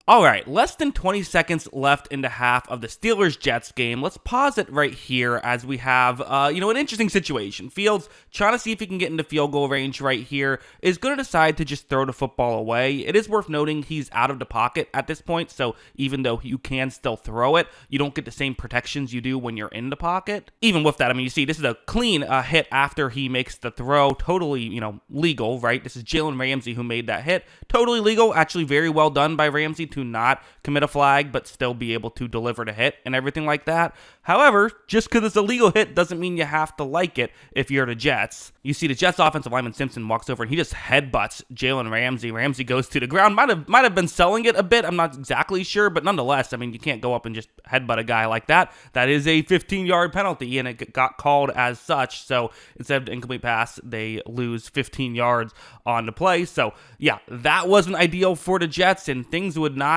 All right, less than 20 seconds left in the half of the Steelers-Jets game. Let's pause it right here as we have, an interesting situation. Fields trying to see if he can get into field goal range right here, is going to decide to just throw the football away. It is worth noting he's out of the pocket at this point, so even though you can still throw it, you don't get the same protections you do when you're in the pocket. Even with that, I mean, you see this is a clean hit after he makes the throw. Totally, legal, right? This is Jalen Ramsey who made that hit. Totally legal. Actually, very well done by Ramsey to not commit a flag, but still be able to deliver the hit and everything like that. However, just because it's a legal hit doesn't mean you have to like it if you're the Jets. You see the Jets offensive lineman Simpson walks over and he just headbutts Jalen Ramsey. Ramsey goes to the ground. Might have been selling it a bit. I'm not exactly sure, but nonetheless, I mean, you can't go up and just headbutt a guy like that. That is a 15-yard penalty, and it got called as such. So instead of the incomplete pass, they lose 15 yards on the play. So yeah, that wasn't ideal for the Jets, and things would not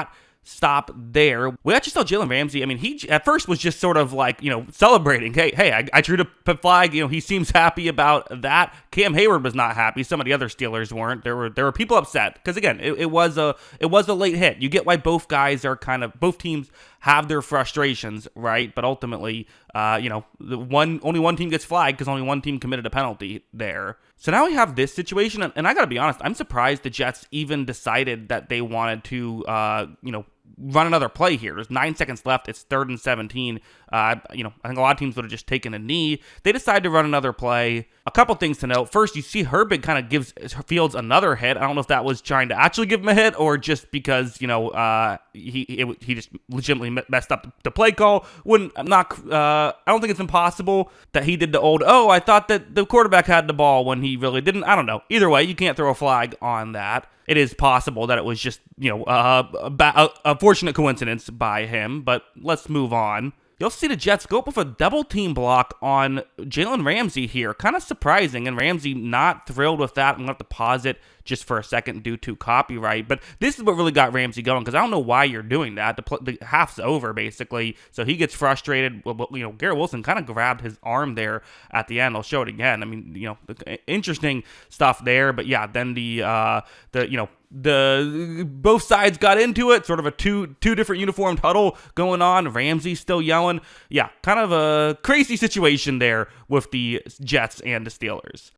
stop there. We actually saw Jalen Ramsey. I mean, he at first was just sort of like, celebrating. Hey, I drew the flag. He seems happy about that. Cam Hayward was not happy. Some of the other Steelers weren't. There were people upset because again, it was a late hit. You get why both teams have their frustrations, right? But ultimately, only one team gets flagged because only one team committed a penalty there. So now we have this situation, and I gotta be honest, I'm surprised the Jets even decided that they wanted to, run another play here. There's 9 seconds left. It's 3rd and 17. I think a lot of teams would have just taken a knee. They decided to run another play. A couple things to note. First, you see Herbig kind of gives Fields another hit. I don't know if that was trying to actually give him a hit or just because, he just legitimately messed up the play call. I don't think it's impossible that he did the old, I thought that the quarterback had the ball when he really didn't. I don't know. Either way, you can't throw a flag on that. It is possible that it was just, a fortunate coincidence by him, but let's move on. You'll see the Jets go up with a double team block on Jalen Ramsey here. Kind of surprising, and Ramsey not thrilled with that. I'm going to have to pause it just for a second due to copyright. But this is what really got Ramsey going, because I don't know why you're doing that. The half's over, basically. So he gets frustrated. Garrett Wilson kind of grabbed his arm there at the end. I'll show it again. I mean, interesting stuff there. But yeah, then both sides got into it, sort of a two different uniformed huddle going on. Ramsey still yelling. Yeah, kind of a crazy situation there with the Jets and the Steelers.